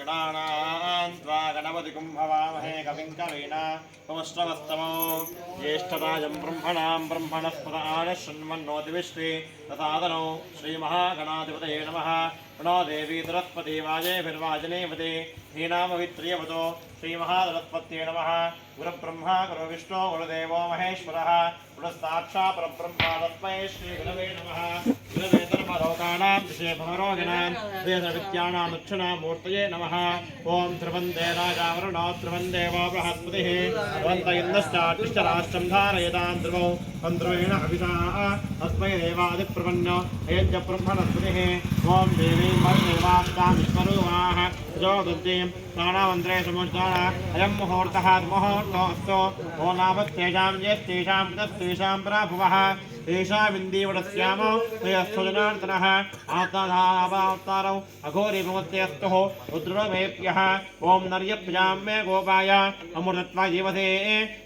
गणानां त्वा गणपतिं हवामहे कविं कवीना उपमश्रवस्तमो ज्येष्ठराजं ब्रह्मणां ब्रह्मणस्पदान शृण्वन्नोतिविश्वे तथादनो श्रीमहागणाधिपतये नमः प्रणो देवी सरस्वती वाजेभिर्वाजनेवते हीनामवित्रियवतो श्रीमहासरस्वत्यै नमः गुरुब्रह्मा गुरुविष्णु गुरुदेवो महेश्वरः गुरुस्साक्षात् परब्रह्म तस्मै श्रीगुरवे नमः गुरवे सर्वलोकानां दिशे भवरोगिणां वेदविद्यानां दक्षिणां मूर्तये नमः ॐ ध्रुवन्दे राजावरुणो ध्रुवन्देवो बृहस्पतिः ध्रुवन्त इन्द्रश्चाष्टराष्ट्रं धारयतां ध्रुवौ ध्रुवेण अभिषाः तस्मै देवादिप्रपन्नो अयञ्च ब्रह्मणस्पतिः ॐ देवीं वरदेवास्तां विश्वरूपाः जोदुद्दीं स्नानामन्त्रे समुद्धाना अयं मुहूर्तः मुहूर्तोऽस्तु ओ नामस्तेषां यस्तेषां तस्तेषां प्राभुवः तेषामिन्दीवरस्यामो तयस्तु जनार्दनः आत्माधारावतारौ अघोरी भगवत्यस्तुः रुद्रमेभ्यः ॐ नर्यभ्यां मे गोपाय अमृतत्वा जीवसे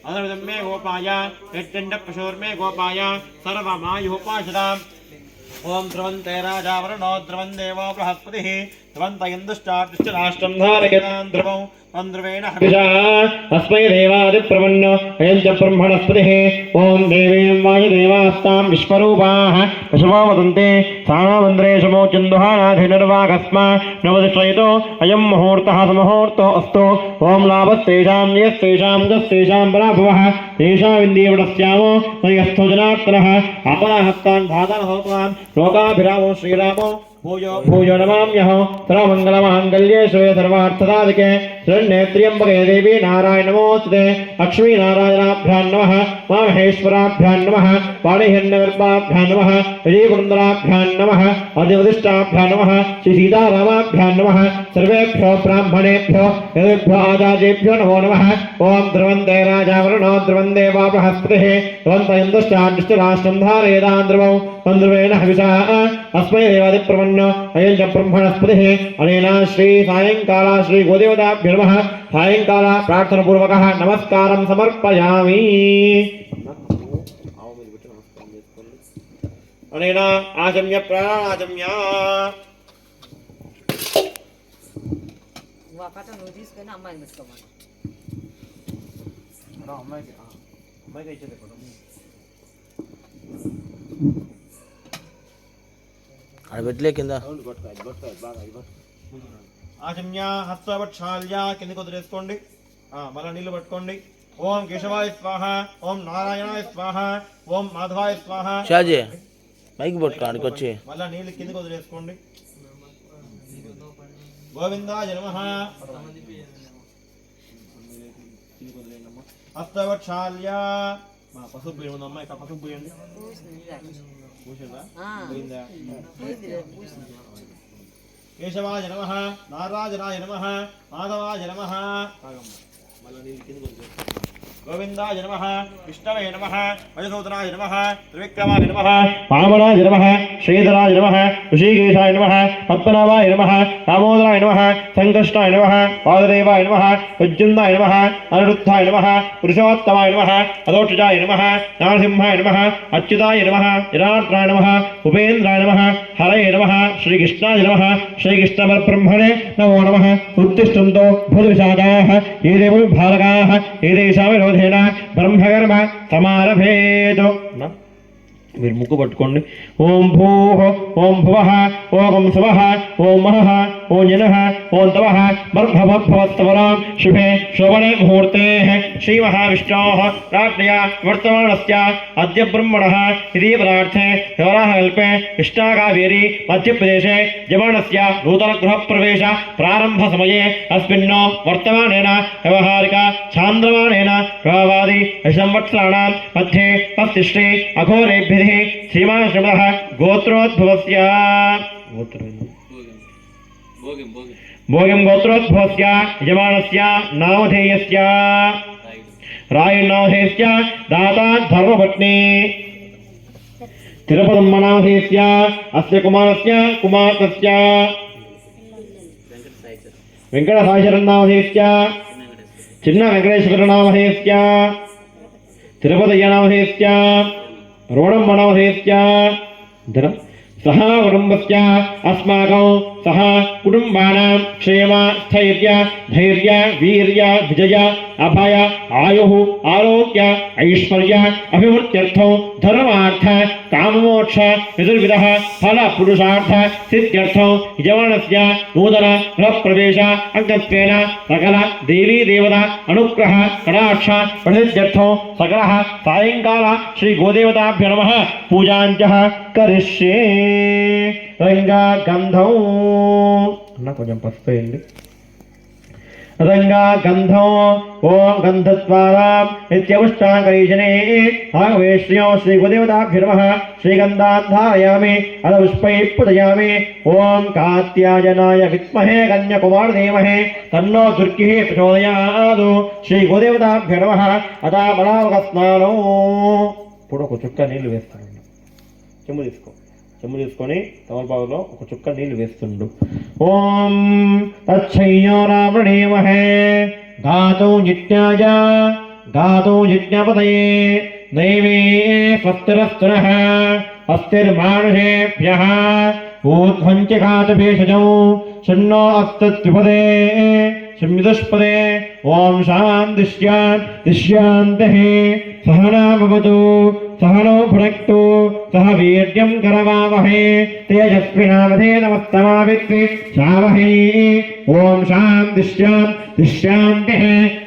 अधर्मितं मे गोपाय यज्जण्डपशोर्मे गोपाय सर्वमायुपाशदाम् ओम ध्रुवन्ते राजावरुणो ध्रुवन्देवो बृहस्पतिः ध्रुवन्त इन्दुश्चाष्टराष्ट्रं धारयतां ध्रुवौ ध्रुवेण अस्मै देवादिप्रपन्नो अयं च ब्रह्मणस्पतिः ॐ देवीं वायुदेवास्तां विश्वरूपाः पशवो वदन्ते सानामन्द्रे समोचन्दुहानाधिनिर्वाकस्मा नवदिशयतो अयं मुहूर्तः सुमुहूर्तो अस्तु ॐ लाभस्तेषां यस्तेषां तस्तेषां पराभवः तेषामिन्दीवरस्यामो तयस्थो जनार्दनः आपदाहस्तान् धातान् लोकाभिरामो श्रीरामो भूयो भूयो नमाम्यहो सर्वमङ्गलमाङ्गल्ये शिवे सर्वार्थसाधिके शरण्ये त्र्यम्बके देवी नारायण नमोऽस्तुते लक्ष्मी नारायणाभ्यां नमः महेश्वराभ्यां नमः पाणिहिरण्यगर्भाभ्यां नमः विजयकुन्दराभ्यां नमः अधिवदिष्टाभ्यां नमः श्री सीतारामाभ्यां नमः सर्वेभ्यो ब्राह्मणेभ्यो यदेभ्यो आचार्येभ्यो नमो नमः ॐ ध्रुवन्ते राजावरुणो ध्रुवन्देवो बृहस्पतिः ध्रुवन्त इन्दुश्चाष्टराष्ट्रं धारयतां ध्रुवौ ध्रुवेण हविषा अस्मै देवादिप्रपन्नो अयं च ब्रह्मणस्पतिः अनेन श्री सायंकाल श्री गोदेवताभ्यो नमः सायंकाल प्रार्थनापूर्वकः नमस्कारं समर्पयामि अनेन आचम्य प्राणाचम्य वाकाचा नोटीस केना अम्मा मिस्कोमा अम्मा इच्छा అడబెట్లే కింద ఆచమ్య హస్తవక్షాల్య కిందకు వదిలేసుకోండి మళ్ళీ నీళ్లు పట్టుకోండి ఓం కేశవాయ స్వాహ ఓం నారాయణాయ స్వాహ ఓం మాధవాయ స్వాహ షాజీ మైక్ పట్టుకో ఆడికి వచ్చి మళ్ళీ నీళ్లు కిందకు వదిలేసుకోండి గోవిందాయ నమః హస్తవక్షాల్య పసుపు పోయండి అమ్మాయి పసుపు పోయండి केशवाय नमः नारायणाय नमः माधवाय नमः गोविंदाय नमः विष्णवे नमः मधुसूदनाय नमः त्रिविक्रमाय नमः वामनाय नमः श्रीधराय नमः ऋषिकेशाय नमः पद्मनाभाय नमः दामोदराय नमः संकष्टाय नमः वासुदेवाय नमः उज्जुन्दाय नमः अनिरुद्धाय नमः पुरुषोत्तमाय नमः अदोक्षजाय नमः नरसिंहाय नमः अच्युताय नमः जनार्दनाय नमः उपेन्द्राय नमः हरये नमः श्रीकृष्णाय नमः श्रीकृष्णपरब्रह्मणे नमो नमः उत्तिष्ठन्तो भूतविशाखाः ये देवभारकाः ये देशाः ब्रह्मकर्म समारभेत మీరు ముక్కు పట్టుకోండి ఓం భూః ఓం భువః ఓం శువః ఓం మహః ఓం జనః ఓం తవః బర్భవద్భవస్తవరాం శుభే శోభనే ముహూర్తే శ్రీ మహావిష్ణోః రాజ్ఞయా వర్తమానస్య అద్య బ్రహ్మణः ఇతి పదార్థే వ్యవరాహకల్పే కృష్ణాకావేరీ మధ్యప్రదేశే జమానస్య నూతనగృహప్రవేశ ప్రారంభసమయే అస్మిన్నో వర్తమానేన వ్యవహారిక చాంద్రమానేన ప్రభావాది సంవత్సరాణాం మధ్యే అస్తి శ్రీ అఘోరేభ్య श्रीमान श्रीमदः गोत्रोद्भवस्य भोगिं गोत्रोद्भवस्य यजमानस्य नामधेयस्य रायनामधेयस्य दाता धर्मपत्नी तिरुपतम्म नामधेयस्य अस्य कुमारस्य कुमारस्य वेंकटसायशरण नामधेयस्य चिन्न वेंकटेश्वर नामधेयस्य तिरुपतय्य नामधेयस्य रोणं मनोहेस्य सह कुटुंबस्य अस्माकं सह कुटुम्बानां क्षेम स्थैर्य धैर्य वीर्य विजय अभय आयुः आरोग्य ऐश्वर्य अभिवृद्ध्यर्थो धर्मार्थ काममोक्ष चतुर्विधः फल पुरुषार्थ सिद्ध्यर्थो यजमानस्य नूतन गृहप्रवेश अग्नत्वेन सकल देवी देवता अनुग्रह कटाक्ष प्रसिद्ध्यर्थो सकलः सायंकाल श्री गोदेवताभ्यो नमः पूजाञ्च करिष्ये रंगा गंधौ అన్న కొంచెం పసుపు వేయండి रंगा गंधो ओम गंधद्वारा नित्यपुष्टांगरीजने आगवे श्रियो श्री गुरुदेवताभ्यो नमः श्रीगंधान् धारयामि अथ पुष्पैः पूजयामि ओम कात्यायनाय विद्महे कन्याकुमारी धीमहि तन्नो दुर्गिः प्रचोदयात् श्री गुरुदेवताभ्यो नमः अथ बलावकस्नानो ఇప్పుడు ఒక చుక్క నీళ్లు వేస్తాను చెంబు తీసుకో చెంబు తీసుకొని తమలపాకులో ఒక చుక్క నీళ్లు వేస్తుండు ఓం తచ్చయ్యో రావణేమహే గాతో నిత్యాయ గాతో యజ్ఞపతయే నైవే స్వస్తిరస్తునః అస్తిర్మానుషేభ్యః ఊర్ధ్వం చ ఘాతభేషజం షణ్ణో అస్తత్యుపదే संयुदस्पदे ओम शांतिश्यान्तिः सहना भवतु सहनो भुनक्तु सह वीर्यं करवावहै तेजस्विनावधे नमस्तमाविद्विषावहै ओम शांतिश्यान्तिः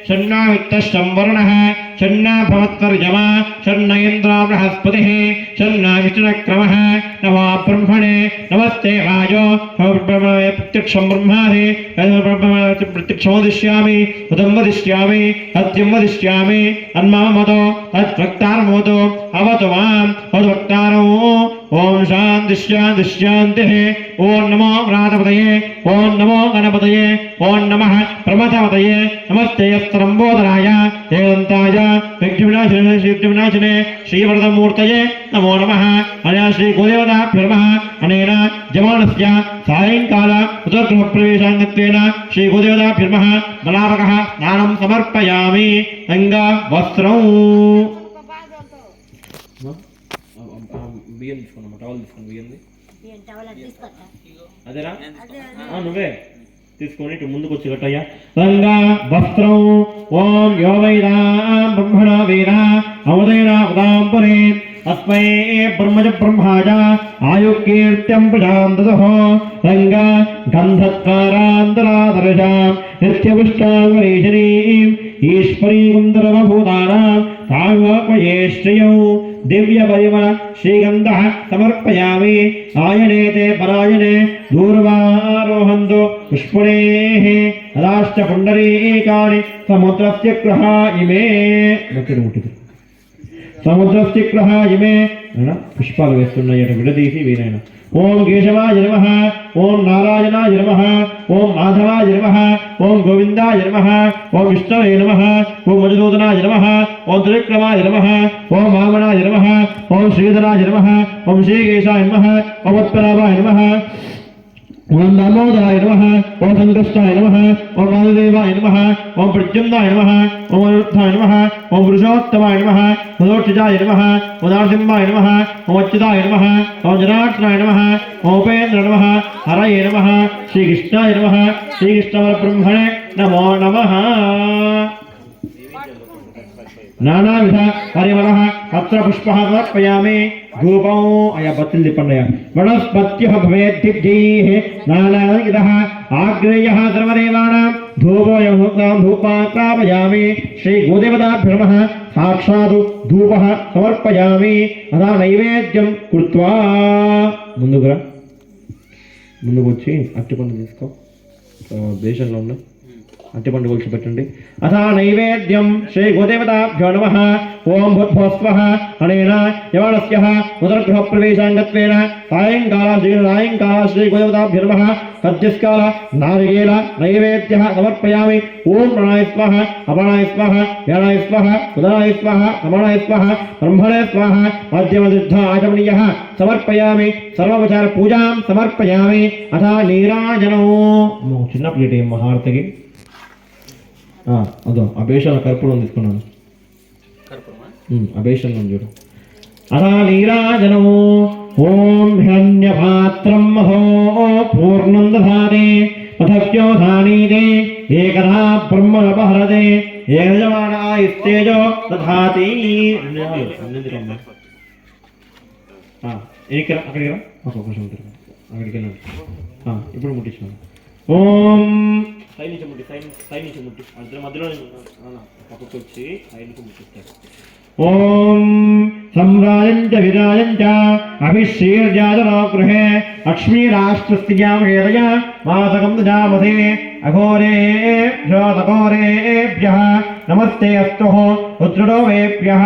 शन्नो वित्तश्चंवर्णः शन्नो भवत्वर्यमा शन्नो इन्द्रो बृहस्पतिः शन्नो विष्णुक्रमः नमो ब्रह्मणे नमस्ते वायो प्रत्यक्षं ब्रह्मादि प्रत्यक्षमोदिष्यामि उदं वदिष्यामि सत्यं वदिष्यामि अन्मामतो तद्वक्तारमोतो अवतु मां तद्वक्तारो ओम शांतिश्यान्तिः ओम नमो व्रातपतये ओम नमो गणपतये ओम नमः प्रमथपतये नमस्ते स्तंभोदराय देवन्ताय विघ्नविनाशिने श्रीवरदमूर्तये नमो नमः अनया श्री गुरुदेवताभ्यो नमः अनेन जमानस्य सायंकाल उदरगृहप्रवेशाङ्गत्वेन श्री गुरुदेवताभ्यो नमः बलावकः स्नानं समर्पयामि अंगवस्त्रं బియ్యం తీసుకున్నాము టవల్ తీసుకుని బియ్యంది అదేనా నువ్వే తీసుకొని ఇటు ముందుకు వచ్చి కట్టయ్యా రంగా వస్త్రం ఓం యో వైదాం బ్రహ్మణ వేద అమదేనా ఉదాంపరే अस्मै ब्रह्मज ब्रह्माज आयुकीर्त्यं प्रजां ददः रंगा गन्धद्वारान्तरादर्शां नित्यपुष्टाङ्गरीशनीं ईश्वरीकुन्दरमभूतानां ताङ्गपये श्रियौ दिव्यपरिमळ श्रीगन्धः समर्पयामि आयने ते परायणे दूर्वारोहन्तु पुष्पणेः अदाश्च पुण्डरीकाणि समुद्रस्य ग्रहा इमे समुद्रस्य ग्रहा इमे पुष्पाలు వేస్తున్నాయట విడదీసి వీరైన ओम केशवाय नमः ओम नारायणाय नमः ओम माधवाय नमः ओम गोविंदाय नमः ओम विष्णवे नमः ओम मधुसूदनाय नमः ओम त्रिविक्रमाय नमः ओम वामनाय नमः ओम श्रीधराय नमः ओम श्रीकेशाय नमः ओम उत्पलाभाय नमः ओम दामोदराय नमः ओम संकष्टाय नमः ओम वासुदेवाय नमः ओम प्रद्युम्नाय नमः ओम अनिरुद्धाय नमः ओम पुरुषोत्तमाय नमः मधोक्षजाय नमः ओम नरसिंहाय नमः ओम अच्युताय नमः ओम जनार्दनाय नमः ओम उपेन्द्र नमः हरये नमः श्रीकृष्णाय नमः श्रीकृष्णपरब्रह्मणे नमो नमः नानाविध परिमलः अत्र पुष्पः समर्पयामि धूपौ अया बत्तिल दिपण्डय वनस्पत्यः भवेत् दिव्यैः नानाविधः आग्नेयः सर्वदेवानां धूपोऽयं धूपात्रापयामि श्री गोदेवताभ्यो नमः साक्षात् धूपः समर्पयामि अदा नैवेद्यं कृत्वा ముందుగా వచ్చి అట్టిపండు తీసుకో దేశంలో ఉన్న అట్టిపండు కొలిచి పెట్టండి అథా నైవేద్యం శ్రీ గోదేవతాభ్యో నమః ఓం భూర్భువస్వః అనేన యవనస్యః ఉదరగృహప్రవేశాంగత్వేన సాయంకాల శ్రీ గోదేవతాభ్యో నమః సద్యస్కాల నారికేల నైవేద్యః సమర్పయామి ఓం ప్రణాయ స్వాహ అపణాయ స్వాహ వ్యానాయ స్వాహ ఉదరాయ స్వాహ సమణాయ స్వాహ బ్రహ్మణే స్వాహ మధ్యమసిద్ధ ఆచమనీయః సమర్పయామి సర్వోపచార పూజాం సమర్పయామి అథా నీరాజనో చిన్న ప్లేట్ ఏం మహారతికి అదో ఆ బేషన్లో కర్పూరం తీసుకున్నాను ఆ బేషన్లో చూడు అలా నీరాజనము ఓం హిరణ్యపాత్రం మహో పూర్ణం దధాతి పథవ్యోధానీతే ఏకదా బ్రహ్మణపహరతే ఏజమానా ఇస్తేజో దధాతి. అక్కడికి రా, ఒక కొంచెం అక్కడికి వెళ్ళండి. ఇప్పుడు ముట్టించాను. ఓం సైడ్ నుంచి ముట్టి, సైడ్ నుంచి ముట్టి, మధ్యలో పక్కకు వచ్చి సైడ్ నుంచి ముట్టిస్తారు. ఓం సంరాజం చ విరాజం చ అభిశ్రీర్జాతనో గృహే లక్ష్మీరాష్ట్రస్యాం హేదయ మాసకం దజామసే అఘోరేభ్యో తఘోరేభ్యః నమస్తే అస్తు రుద్రడోవేభ్యః.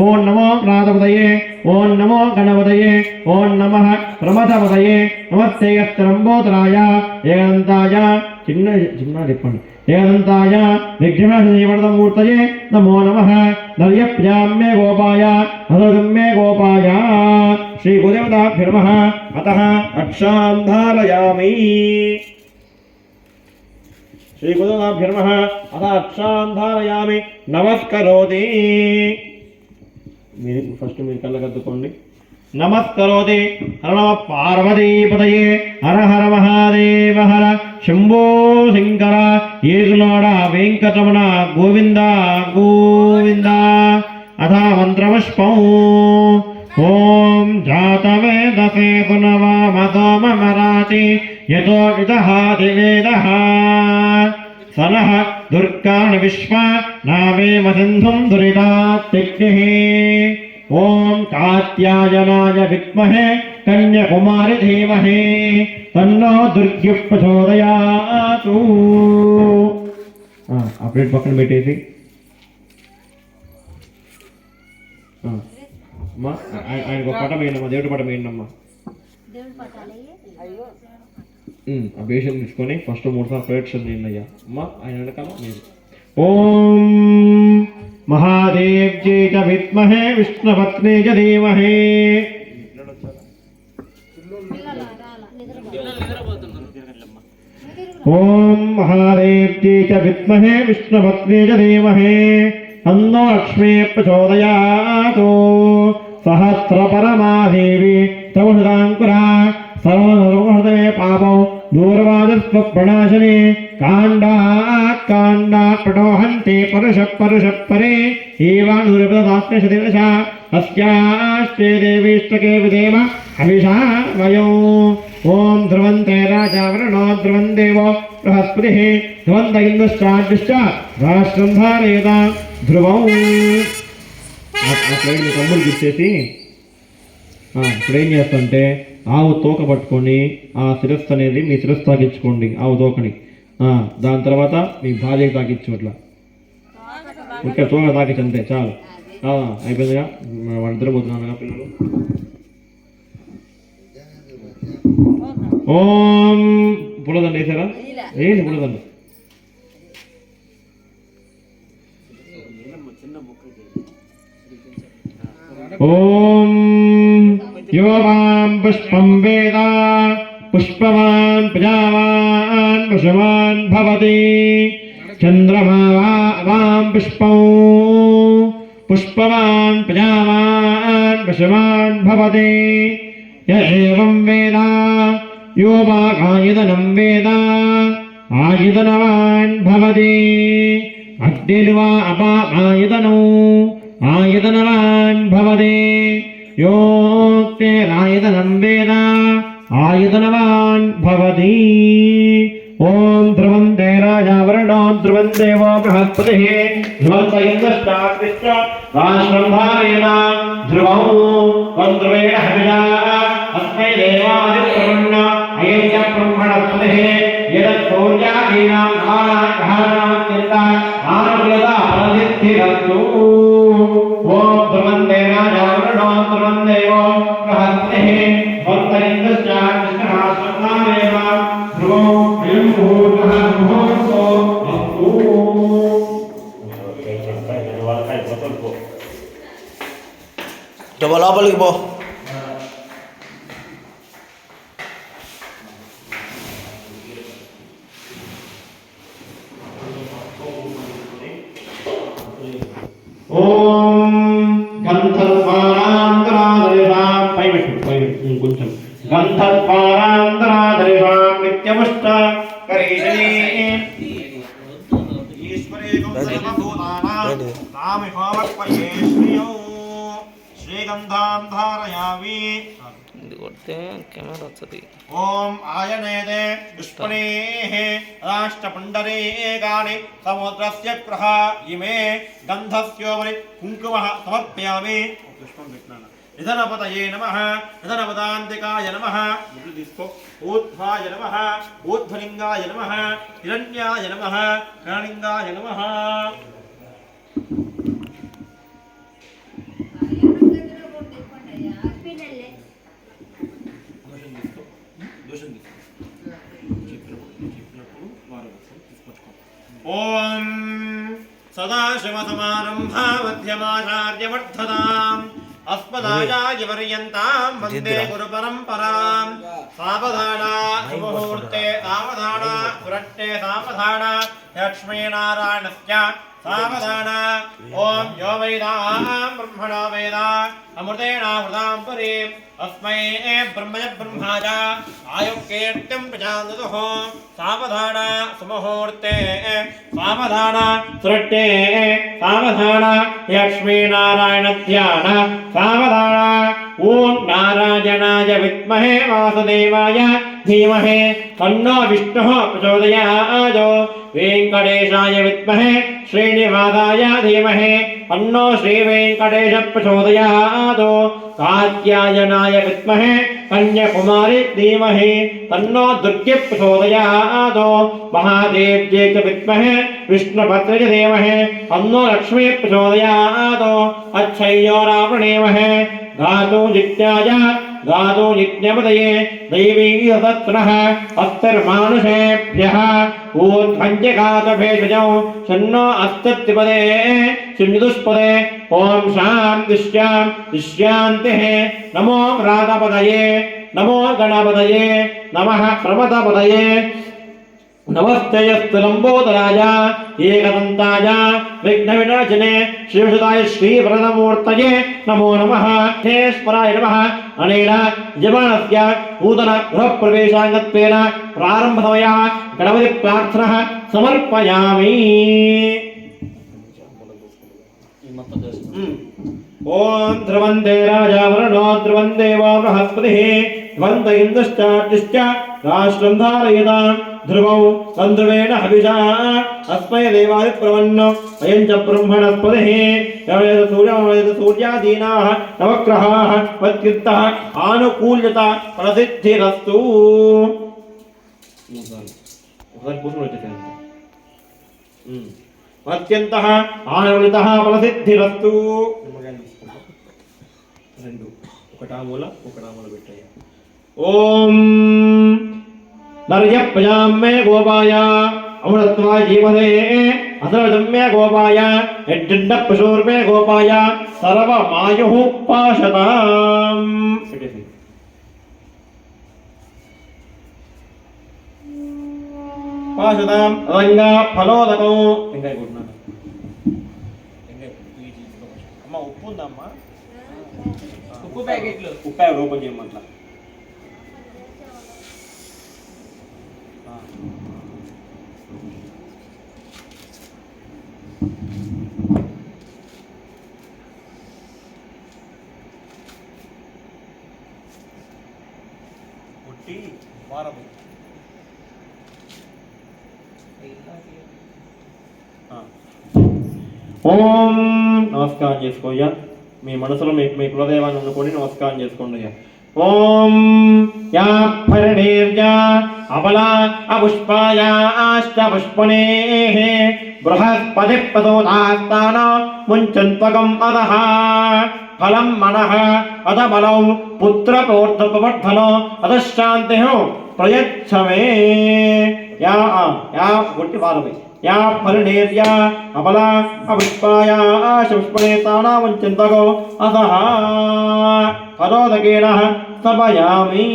ఓం నమో ప్రాతపదయే, ఓం నమో గణపతయే, ఓం నమః ప్రమథపదయే. నమస్తే అస్తరంబోధరాయ ఏకంతాయ చిన్న చెప్పండి. ఏకంతాయ విఘ్నమూర్తయే నమో నమః. నర్యప్యామ్మే గోపాయ అధోగమ్మే గోపాయ. శ్రీ గురుదేవతాభ్యో నమః. అతః అక్షాం ధారయామి. శ్రీ గురుదేవతాభ్యో నమః. అతః అక్షాం ధారయామి. నమస్కరోతి. మీరు ఫస్ట్ మీరు కళ్ళకద్దుకోండి. నమస్కరోతి. హర నమ పార్వతీపతయే. హర హర మహాదేవ హర శంభో శంకర. ఏసునాడ వెంకటరమణ గోవింద గోవింద. అథ మంత్రపుష్పం. ఓం జాతవేదసే పునవామతోమరాతి యతో విదహాతి వేదః సనః దుర్గాణి విశ్వ నావేమ సింధుం దురితాత్యగ్నిః. ఓం కాత్యాయనాయ విద్మహే కన్యాకుమారి ధీమహి తన్నో దుర్గ్యః ప్రచోదయాతు. ఆ ప్లేట్ పక్కన పెట్టేసి అమ్మా ఆయనకు ఒక పటం వేయండమ్మా, దేవుడి పటం వేయండమ్మా. ఆ బేషన్ తీసుకొని ఫస్ట్ 3 సార్లు ప్రదక్షిణ చేయండి అయ్యా. అమ్మా ఆయన వెనకాల మీరు. ఓం మహాదేవ్యై చ విద్మహే విష్ణుపత్నే చ ధీమహి. ఓం మహాదేవ్యై చ విద్మహే విష్ణుపత్నే చ ధీమహి తన్నో లక్ష్మీ ప్రచోదయాతు. సహస్రపరమాదేవి తవసుదాంకురా సర్వసర్వహృదయ పాపం దూర్వాదస్వప్రణాశనే కాండా ప్రటోహంతే పరుష పరే ఏవానురపదాస్య అస్యాస్తే దేవీష్టకే విదేమ హవిషా వయో. ఓం ధ్రువంతే రాజా వరుణో ధ్రువం దేవో బృహస్పతిః ధ్రువంత ఇంద్రశ్చాద్యశ్చ రాష్ట్రం ధారయేత ధ్రువం. ఆ ప్లేట్ మీ తమ్ముడికి ఇచ్చేసి ఇప్పుడు ఏం చేస్తుంటే ఆవు తోక పట్టుకొని ఆ శిరస్సు అనేది మీ శిరస్సు తాకించుకోండి, ఆవు తోకని. దాని తర్వాత మీ భార్యకి తాకించు. అట్లా ఇక్కడ తోక తాకించు అంతే చాలు. అయిపోయిందిగా, వాళ్ళిద్దరు పోతున్నాను పిల్లలు. ఓం పులదండి వేసారా? ఏంటి పులదండి? ఓం యో మాం పుష్పం వేద పుష్పవాన్ ప్రజావాన్ పశువాన్ భవతి. చంద్రమా వాం పుష్పం పుష్పవాన్ ప్రజావాన్ పశువాన్ భవతి. య ఏవం వేద యో వాగాయతనం వేద ఆయుధనవాన్ భవతి. అగ్నిర్వా అపాయతనో ఆయుధనవాన్ భవతి. యోక్తేరాయుధనం వేద ఆయుధనవాన్ భవతి. ఓం ధ్రువంతే రాజా వరుణో ధ్రువం దేవో బృహస్పతిః ధ్రువంత ఇంద్రశ్చాద్యశ్చ రాష్ట్రం ధారయేత ధ్రువం. ధ్రువేణ హవిషా అస్మై దేవాదిత్యవరుణ అయం చ బ్రహ్మణస్పతిః యదత్ సూర్యాదీనాం కాలాగ్రహాణాత్యంత ఆనుకూలత ఫలసిద్ధిరస్తు. ఓం ధ్రువంతే రాజా వరుణో ధ్రువం దేవో బృహస్పతిః ధ్రువంత ఇంద్రశ్చాద్యశ్చ రాష్ట్రం ధారయేత ధ్రువం. లోపలికి పో. ఓం గంధర్వాణాం పై పెట్టు కొంచెం గంధద్వారాంతరాధరిషాం నిత్యముష్ట కరీషణే ఈశ్వరే సర్వభూతానాం తామిహోవర్పయే శ్రియౌ శ్రీగంధాం ధారయామి ఇది కొడితే కెమెరా వస్తుంది. ఓం ఆయనేదే దుష్పణేః రాష్ట్రపుండరీకాని సముద్రస్య గ్రహ ఇమే గంధస్యోమని కుంకుమః సమర్పయామి. పుష్పం పెట్టినాను. నిధనపతయే నమః నిధనపదాంతికాయ నమః. ముద్దు తీసుకో. ఊర్ధ్వాయ నమః ఊర్ధ్వలింగాయ నమః హిరణ్యాయ నమః హిరణ్లింగాయ నమః. ఓం సదాశివసమారంభా మధ్యమాచార్యవర్ధతాం అస్మదాచార్యపర్యంతాం వందే గురుపరంపరాం. సావధానా శుభముహూర్తే సావధానా సురట్టే సావధానా లక్ష్మీనారాయణస్య సావధానా. ఓం యో వేదాం బ్రహ్మణో వేద అమృతేనామృతాం పురీం అస్మై బ్రహ్మయ బ్రహ్మాజ ఆయుఃకీర్తిం ప్రజాదతుః. సావధాన సుముహూర్తే సావధాన సురట్టే సావధాన లక్ష్మీనారాయణ ధ్యాన సావధాన. ఓం నారాయణాయ విద్మహే వాసుదేవాయ ధీమహి తన్నో విష్ణుః ప్రచోదయాత్. వెంకటేశాయ విద్మహే శ్రీనివాసాయ ధీమహి తన్నో శ్రీవేంకటేశ ప్రచోదయాత్. కాత్యాయనాయ విద్మహే కన్యాకుమారి ధీమహి తన్నో దుర్గే ప్రచోదయాత్. మహాదేవ్యై చ విద్మహే విష్ణుపత్రే చ ధీమహి తన్నో లక్ష్మీ ప్రచోదయాత్. అచ్చయ్యో రావణేమహే గాతో జిత్యాయ గాతో జిజ్ఞపదయే దైవీ సత్నః అస్తర్మానుషేభ్యః. ఊర్ధ్వంజగాతభేషజౌ షన్నో అస్తత్తిపదే సింధుష్పదే. ఓం శాంతిశ్శాంతి శాంతిః. నమో రాధపదయే నమో గణపదయే నమః ప్రమదపదయే. నమస్తేయస్తు లంబోదరాయ ఏకదంతాయ విఘ్నవినాశనే శ్రీవసుదాయ శ్రీవరదమూర్తయే నమో నమః. హేశ్వరాయ నమః. అనేన యజమానస్య నూతన గృహప్రవేశాంగత్వేన ప్రారంభసమయः గణపతి ప్రార్థనः సమర్పయామి. ఓం ధ్రువందే రాజా వరుణో ధ్రువందేవో బృహస్పతిః ధ్రువంత ఇంద్రశ్చార్చిశ్చ రాష్ట్రం ధారయతాం. ధ్రువౌ సంధ్రువేణ హవిషా అస్మై దేవాయ ప్రవన్నో అయం చ బ్రహ్మణస్పతిః. సూర్యాదీనాః నవగ్రహాః మత్కీర్తః ఆనుకూల్యత ప్రసిద్ధిరస్తు. మత్యంతః ఆనుకూలితః ప్రసిద్ధిరస్తు. రెండు ఒకటామూల పెట్టాయి. ఓం నర్యప్రజాం మే గోపాయ అమృతత్వాయ జీవదే అసరజం మే గోపాయ యడ్డండ పశూర్ మే గోపాయ సర్వమాయుః పాశతాం. పాశతాం రంగా ఫలోదకం. ఇంకా కొట్టినాను. అమ్మ ఉప్పు ఉందమ్మా. ఉప్పు ప్యాకెట్లు ఉప్పు ఓపెన్ చేయమంట. కొట్టి వారం ఓం నమస్కారం చేసుకోయ్యా. మీ మనసులో మీ కులదైవాన్ని అనుకోండి. నమస్కారం చేసుకోండి అయ్యా. ఓం యా పరిణీర్యా అబలా అపుష్పాయ అష్టపుష్పణేః బృహస్పతి ప్రసోదాస్తాన ముంచంత్వకం అదః. ఫలం మనః అథ బలం పుత్రపౌత్రపవర్ధనో అథ శాంతిః ప్రయచ్చ మే. యా కొట్టి వారమై యా పరిణీర్యా అబలా అపుష్పాయ అష్టపుష్పణే తానాముంచంతకో అదః ఫలోదకేన స్థాపయామి.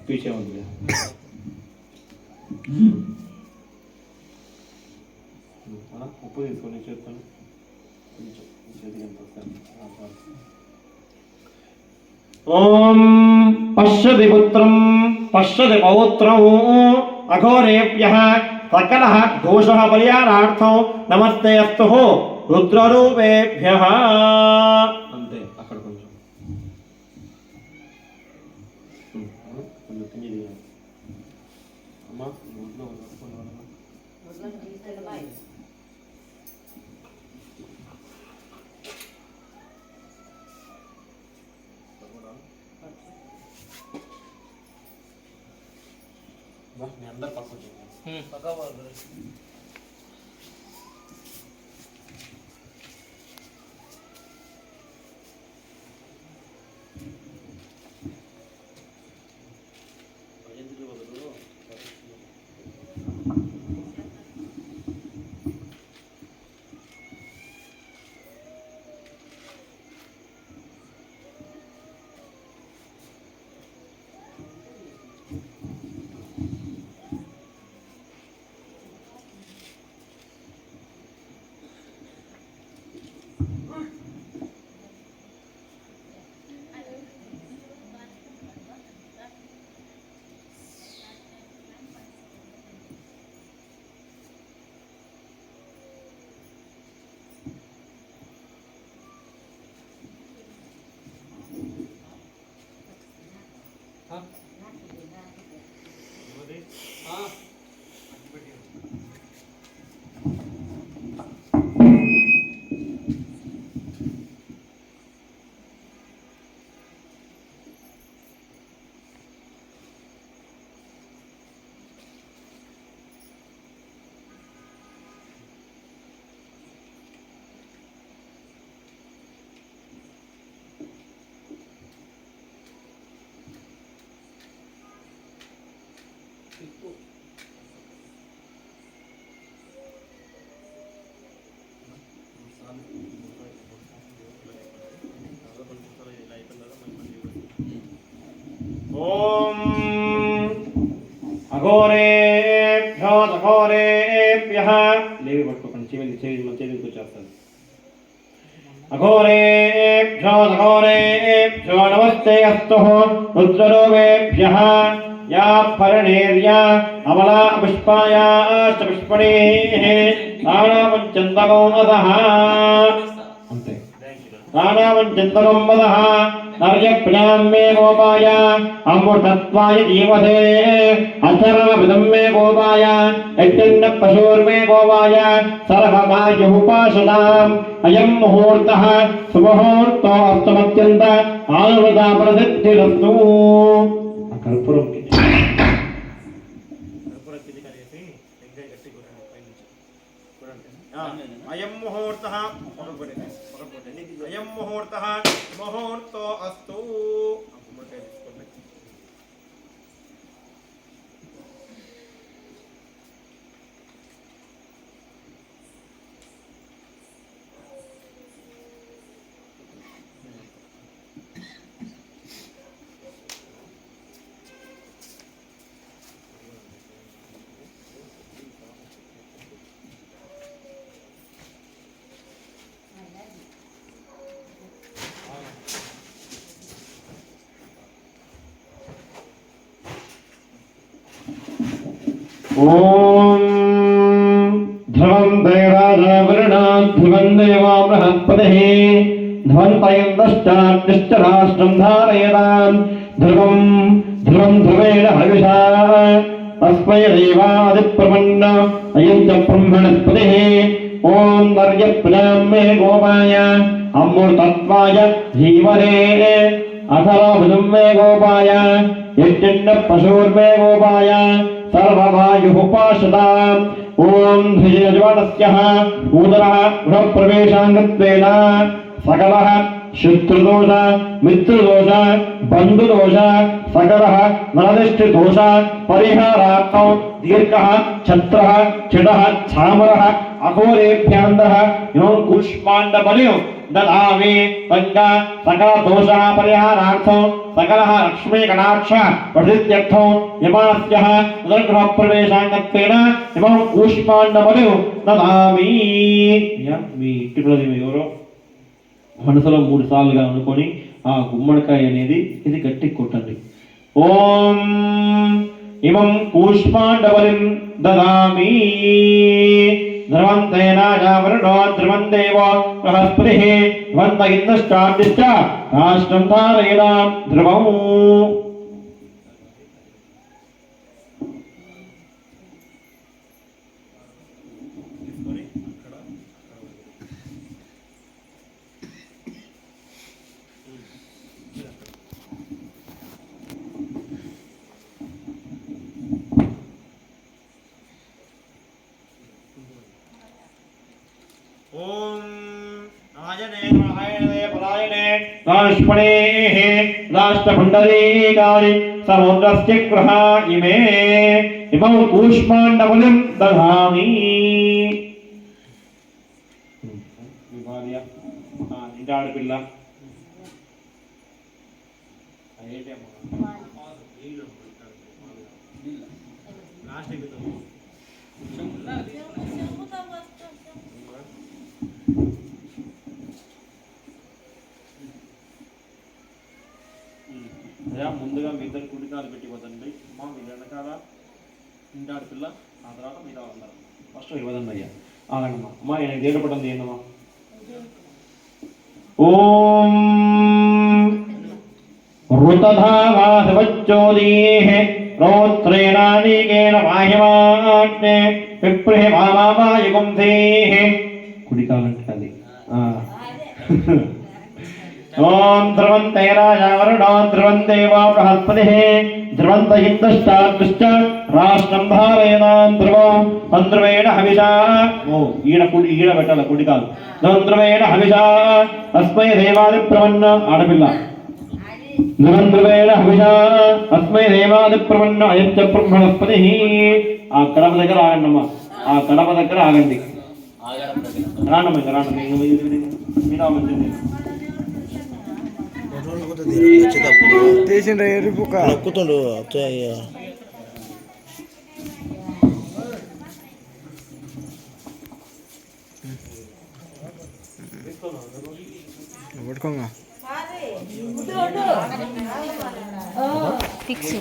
पीछे मत गया ఉప్పు తీసుకొని చేస్తాను కొంచెం చేతికి ఎంత వస్తాను. ఓం పశ్యతి పుత్రం పశ్యతి పౌత్రం అఘోరేభ్యః సకలః దోషః పరిహారార్థం నమస్తే అస్తు రుద్రరూపేభ్యః. అంతే అక్కడ కొంచెం కొంచెం తిండి తీయాలి అమ్మా. మీ అందరు పక్కన ఓం అఘోరేభ్యో అఘోరేభ్యః. లేవి పట్టుకోకండి, చేతికి వచ్చేస్తుంది. అఘోరేభ్యో అఘోరేభ్యో నమస్తే అస్తు రుద్రరూపేభ్యః. యా పరిణేర్యా అమలా పుష్పాయాశ్చ పుష్పణేః రాణామంచందగో వదః. అంతే. రాణామంచందగం వదః. నర్యప్రాం మే గోపాయ అమృతత్వాయ జీవతే అచరణమిదం మే గోపాయ యజ్ఞ పశూర్మే గోపాయ సర్వమాయుపాసనాం. అయం ముహూర్తః సుముహూర్తో అస్తమత్యంత ఆనుమత ప్రసిద్ధిరస్తు. కర్పూరం అయం ముహూర్తః అయం ముహూర్తః ముహూర్తో అస్తు. ఓం ధ్రువం దేవాదవరణాం ధ్రువం దేవా బృహస్పతిః ధ్రువంతయందష్టాష్టరాష్ట్రం ధారయతాం. ధ్రువం ధ్రువం ధ్రువేణ హవిషా తస్మై దేవాదిప్రపన్న అయం చ బ్రహ్మణస్పతిః. ఓం నర్యప్రాం మే గోపాయ అమృతత్వాయ జీవనే అథరాభిధం మే గోపాయ యజ్ఞ పశూర్మే గోపాయ సర్వవాయుఃపాసతాం. ఓం ధ్రుజయజ్వానస్యః ఉదరః గృహప్రవేశాంగత్వేన సకలః శత్రుదోష మిత్రదోష బంధుదోష సకలః నరదిష్టిదోష పరిహారార్థం దీర్ఘః ఛత్రః చిడః ఛామరః अघोरेभ्यः इमं कूष्माण्डबलिं ददामि तञ्च सकलदोषः परिहारार्थं सकलः लक्ष्मीकटाक्ष प्रसिद्ध्यर्थं यमास्यः उदरगृहप्रवेशाङ्गत्वेन इमं कूष्माण्डबलिं ददामि మీ ఇంటి ప్రతిమ ఎవరో మనసులో 3 సార్లుగా అనుకొని ఆ గుమ్మడికాయ అనేది ఇది గట్టి కొట్టండి. ఓం ఇమం కూష్మాండబలిం దదామి ధ్రువంతేన జావరుణో ధ్రువం దేవో బృహస్పతిః ధ్రువంత ఇంద్రశ్చార్దిశ్చ రాష్ట్రం ధారయేదాం ధ్రువం. ఓం ఆయనే మహాయనే పరాయనే రాష్ట్రపణేః రాష్ట్రపుండరీకాని సముద్రస్య గృహ ఇమే ఇమం కూష్మాండబలిం దదామి. మీ భార్య ఇంటి ఆడపిల్ల ముందుగా మీ ఇద్దరు కుడికాలు పెట్టిపోతండి. అమ్మా మీ వెనకాల ఇంటి ఆడపిల్ల, ఆ తర్వాత మీద అందరం ఫస్ట్ ఇవ్వదండి అయ్యా. అలాగమ్మా అమ్మా ఆయన దేవుడు పడండి ఏందమ్మా. ఓం ఋతధావాసవచ్చోదీః రౌత్రేణానీకేన మాహిమాగ్నే విప్రిః మామాయుగుంధీః. కుడికాలంటే అది. ఓం ధ్రువంతే రాజావరుణో ధ్రువం దేవో బృహస్పతిః ధ్రువంత ఇంద్రశ్చార్దిశ్చ రాష్ట్రం ధారయేదాం ధ్రువం ధ్రువేణ హవిషా. ఓ ఈడ పెట్టాల కుడికాలు. ధ్రువేణ హవిషా అస్మై దేవాది ప్రవన్న ఆడపిల్ల ధ్రువేణ హవిషా అస్మై దేవాది ప్రవన్న అయచ్చ బ్రహ్మణస్పతిః. ఆ కడప దగ్గర ఆగండమ్మా, ఆ కడప దగ్గర ఆగండి. రాండమ్మ ఇంకా రాండి. నొక్కుతుండు ఫిక్స్